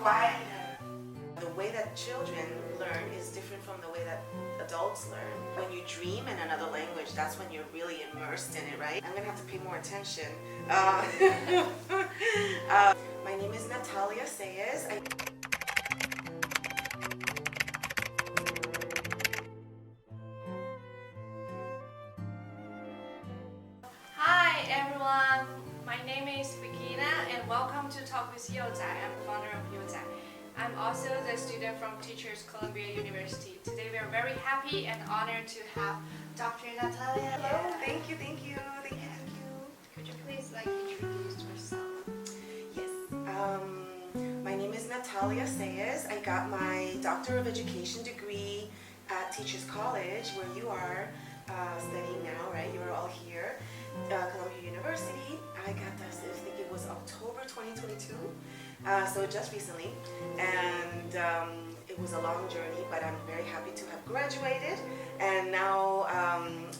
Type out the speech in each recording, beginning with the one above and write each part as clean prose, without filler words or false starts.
quieter. The way that children learn is different from the way that adults learn. When you dream in another language, that's when you're really immersed in it, right? I'm gonna have to pay more attention. My name is Natalia Sáez. Hi everyone, my name is Vikina and welcome to Talk with YouZai. I'm the founder of YouZai. I'm also the student from Teachers Columbia University. Today we are very happy and honored to have Dr. Natalia. Hello, thank you. Could you please introduce yourself? Yes, my name is Natalia Sáez. I got my Doctor of Education degree at Teachers College, where you are studying now, right? You are all here. Columbia University. I got this, I think it was October 2022, so just recently, and it was a long journey, but I'm very happy to have graduated, and now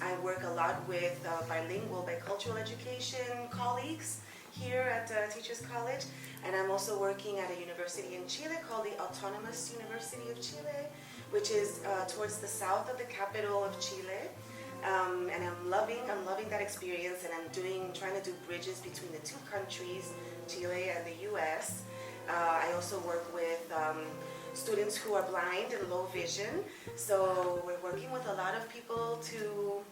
I work a lot with bilingual bicultural education colleagues here at Teachers College, and I'm also working at a university in Chile called the Autonomous University of Chile, which is towards the south of the capital of Chile. And I'm loving that experience, and I'm trying to do bridges between the two countries, Chile and the US. I also work with students who are blind and low vision, so we're working with a lot of people to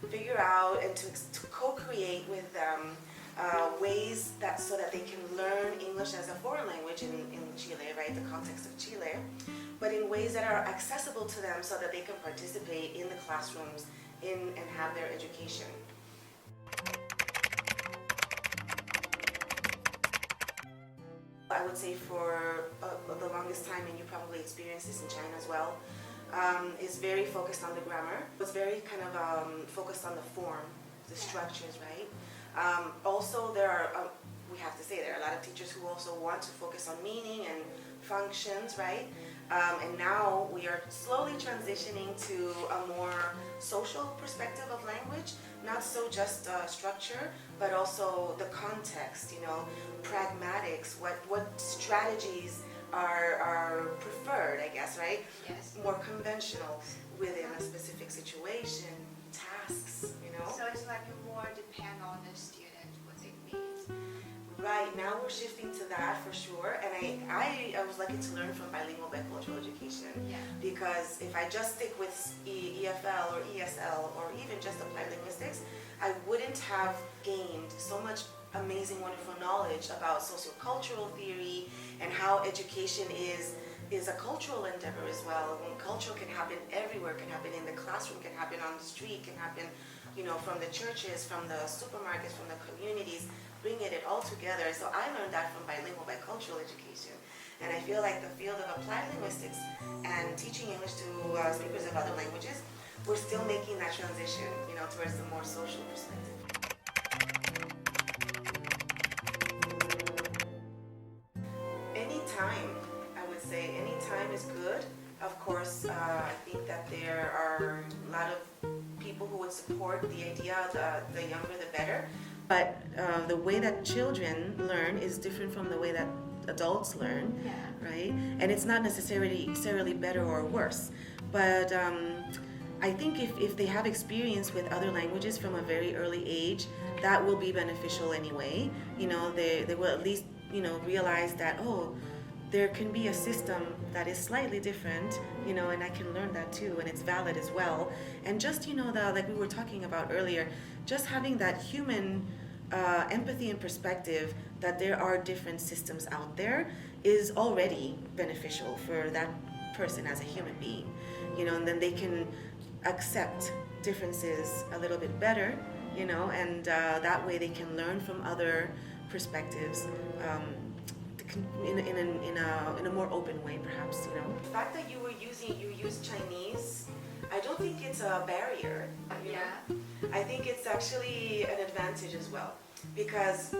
figure out and to co-create with them ways so that they can learn English as a foreign language in Chile, right, the context of Chile, but in ways that are accessible to them so that they can participate in the classrooms and have their education. I would say for the longest time, and you probably experienced this in China as well, is very focused on the grammar. It's very kind of focused on the form, the structures, right? Also, we have to say, there are a lot of teachers who also want to focus on meaning and functions, right? And now we are slowly transitioning to a more social perspective of language, not so just structure, but also the context, pragmatics, what strategies are preferred, I guess, right? Yes. More conventional within a specific situation, tasks, So it's more depend on the student, what they need. Right, now we're shifting to that for sure, and I was lucky to learn from bilingual bicultural education, because if I just stick with EFL or ESL or even just applied linguistics, I wouldn't have gained so much amazing, wonderful knowledge about sociocultural theory and how education is a cultural endeavor as well. When culture can happen everywhere, can happen in the classroom, can happen on the street, can happen from the churches, from the supermarkets, from the communities, bringing it all together. So I learned that from bilingual bicultural education. And I feel like the field of applied linguistics and teaching English to speakers of other languages, we're still making that transition, towards the more social perspective. Anytime, I would say, any time is good. Of course, I think that there are a lot of people who would support the idea the younger the better. But the way that children learn is different from the way that adults learn, right? And it's not necessarily better or worse. But I think if they have experience with other languages from a very early age, that will be beneficial anyway. They will at least realize that, there can be a system that is slightly different, and I can learn that too, and it's valid as well. And just, like we were talking about earlier, just having that human empathy and perspective that there are different systems out there is already beneficial for that person as a human being, and then they can accept differences a little bit better, and that way they can learn from other perspectives. In a more open way, perhaps, The fact that you use Chinese, I don't think it's a barrier. I think it's actually an advantage as well, because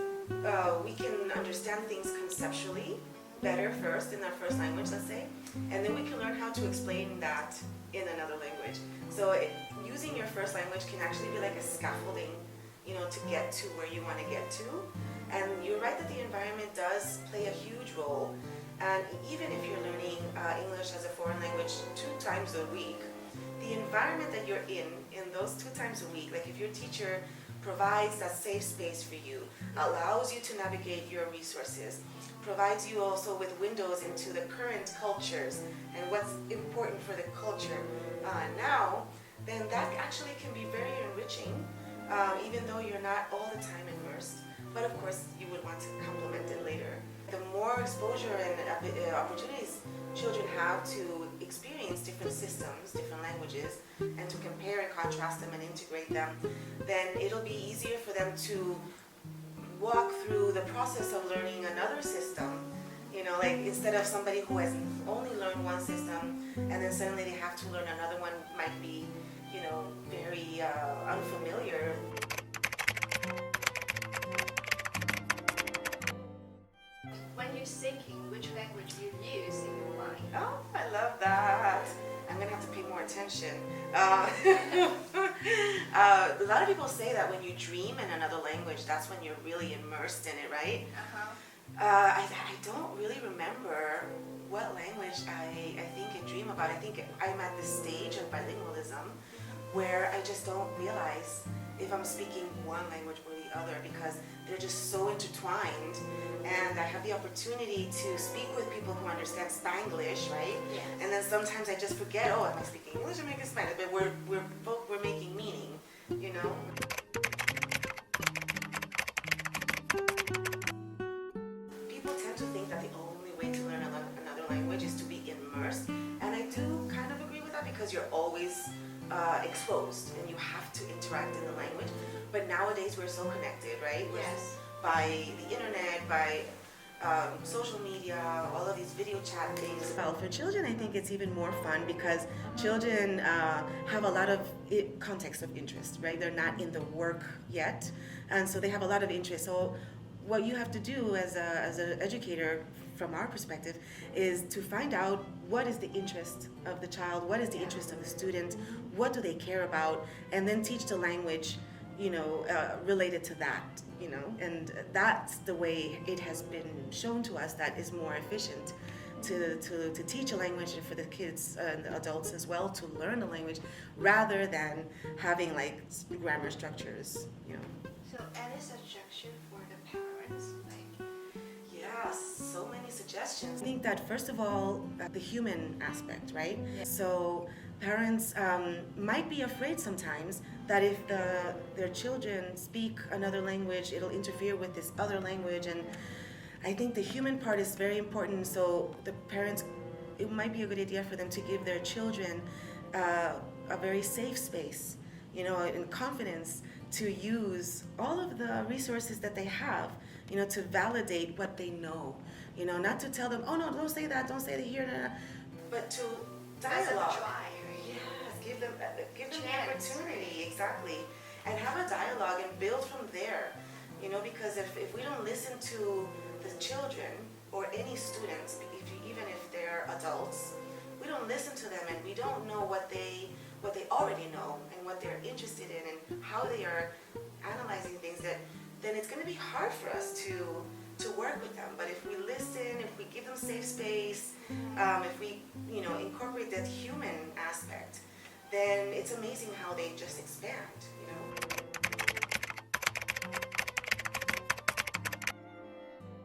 we can understand things conceptually better first in our first language, let's say, and then we can learn how to explain that in another language. So using your first language can actually be like a scaffolding, to get to where you want to get to. And you're right that the environment does play a huge role. And even if you're learning English as a foreign language 2 times a week, the environment that you're in those 2 times a week, like if your teacher provides that safe space for you, allows you to navigate your resources, provides you also with windows into the current cultures and what's important for the culture now, then that actually can be very enriching, even though you're not all the time immersed. But of course, you would want to complement it later. The more exposure and opportunities children have to experience different systems, different languages, and to compare and contrast them and integrate them, then it'll be easier for them to walk through the process of learning another system. You know, like instead of somebody who has only learned one system and then suddenly they have to learn another one, might be, you know, very unfamiliar. When you're thinking, which language you use in your mind? Oh, I love that. I'm gonna have to pay more attention. A lot of people say that when you dream in another language, that's when you're really immersed in it, right? I don't really remember what language I think and dream about. I think I'm at this stage of bilingualism where I just don't realize if I'm speaking one language or the other because they're just so intertwined, and I have the opportunity to speak with people who understand Spanglish, right? Yes. And then sometimes I just forget, oh, am I speaking English or am I speaking Spanish? But we're making meaning, you know? People tend to think that the only way to learn another language is to be immersed, and I do kind of agree with that because you're always exposed and you have to interact in the language. But nowadays we're so connected, right? Yes. By the internet, by social media, all of these video chat things. Well, for children, I think it's even more fun because children have a lot of context of interest, right? They're not in the work yet, and so they have a lot of interest. So what you have to do as an educator from our perspective is to find out what is the interest of the child, what is the interest of the student, what do they care about, and then teach the language, you know, related to that, you know, and that's the way it has been shown to us that is more efficient to teach a language and for the kids and the adults as well to learn the language rather than having like grammar structures, you know. So any suggestion for the parents? So many suggestions. I think that first of all, the human aspect, right? Yeah. So parents might be afraid sometimes that if their children speak another language, it'll interfere with this other language. And I think the human part is very important. So the parents, it might be a good idea for them to give their children a very safe space, you know, and confidence to use all of the resources that they have, you know, to validate what they know, you know, not to tell them, oh no, don't say that here, but to dialogue. Try, right? Yes, give them the opportunity, exactly, and have a dialogue and build from there, you know, because if we don't listen to the children or any students, even if they're adults, we don't listen to them and we don't know what they already know and what they're interested in and how they are analyzing things, then it's going to be hard for us to work with them. But if we listen, if we give them safe space, if we, you know, incorporate that human aspect, then it's amazing how they just expand, you know.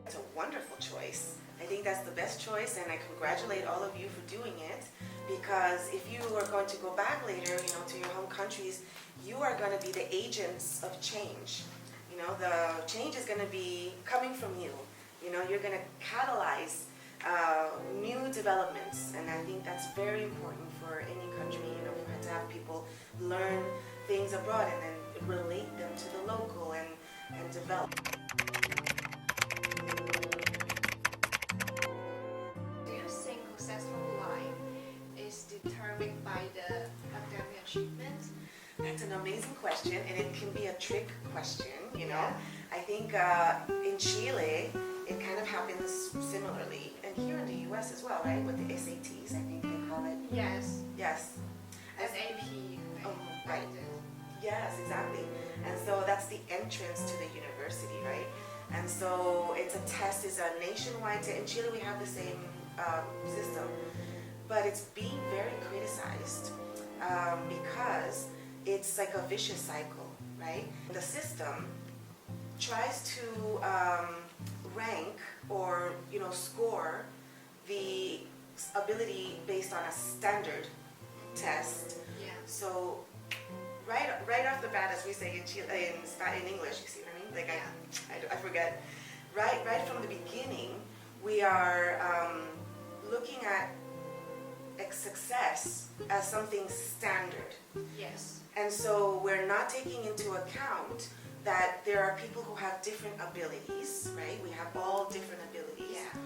It's a wonderful choice. I think that's the best choice, and I congratulate all of you for doing it, because if you are going to go back later, you know, to your home countries, you are going to be the agents of change. You know, the change is going to be coming from you. You know, you're going to catalyze new developments, and I think that's very important for any country, you know, to have people learn things abroad and then relate them to the local and develop. Do you think successful life is determined by the academic achievement? That's an amazing question, and it can be a trick question, you know. Yeah. I think in Chile, it kind of happens similarly, and here in the US as well, right? With the SATs, I think they call it. Yes. Yes. As AP. Oh, right. Yes, exactly. And so that's the entrance to the university, right? And so it's a test, it's a nationwide test. In Chile we have the same system, but it's being very criticized because it's like a vicious cycle, right? The system tries to rank or score the ability based on a standard test. Yeah. So right off the bat, as we say in Chile, in English, you see what I mean? Like I forget. Right from the beginning, we are looking at success as something standard. Yes. And so we're not taking into account that there are people who have different abilities, right? We have all different abilities. Yeah.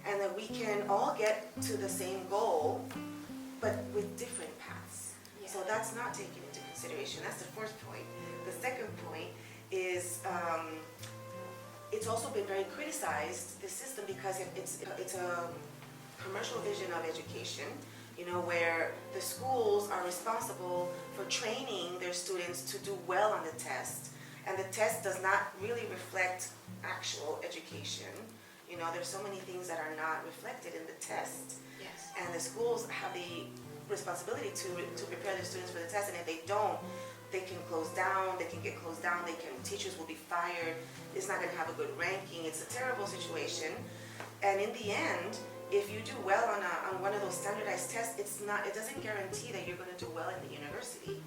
And that we can all get to the same goal, but with different paths. Yeah. So that's not taken into consideration. That's the first point. The second point is it's also been very criticized, this system, because it's a commercial vision of education, where the schools are responsible for training their students to do well on the test, and the test does not really reflect actual education. There's so many things that are not reflected in the test. Yes. And the schools have the responsibility to prepare their students for the test, and if they don't, they can close down, they can get closed down, teachers will be fired, it's not going to have a good ranking, it's a terrible situation. And in the end, if you do well on one of those standardized tests, it doesn't guarantee that you're going to do well in the university.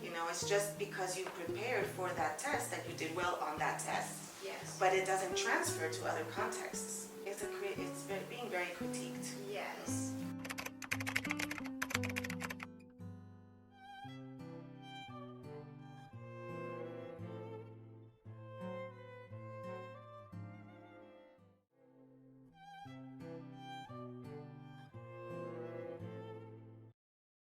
It's just because you prepared for that test that you did well on that test. Yes. But it doesn't transfer to other contexts. It's being very critiqued. Yes.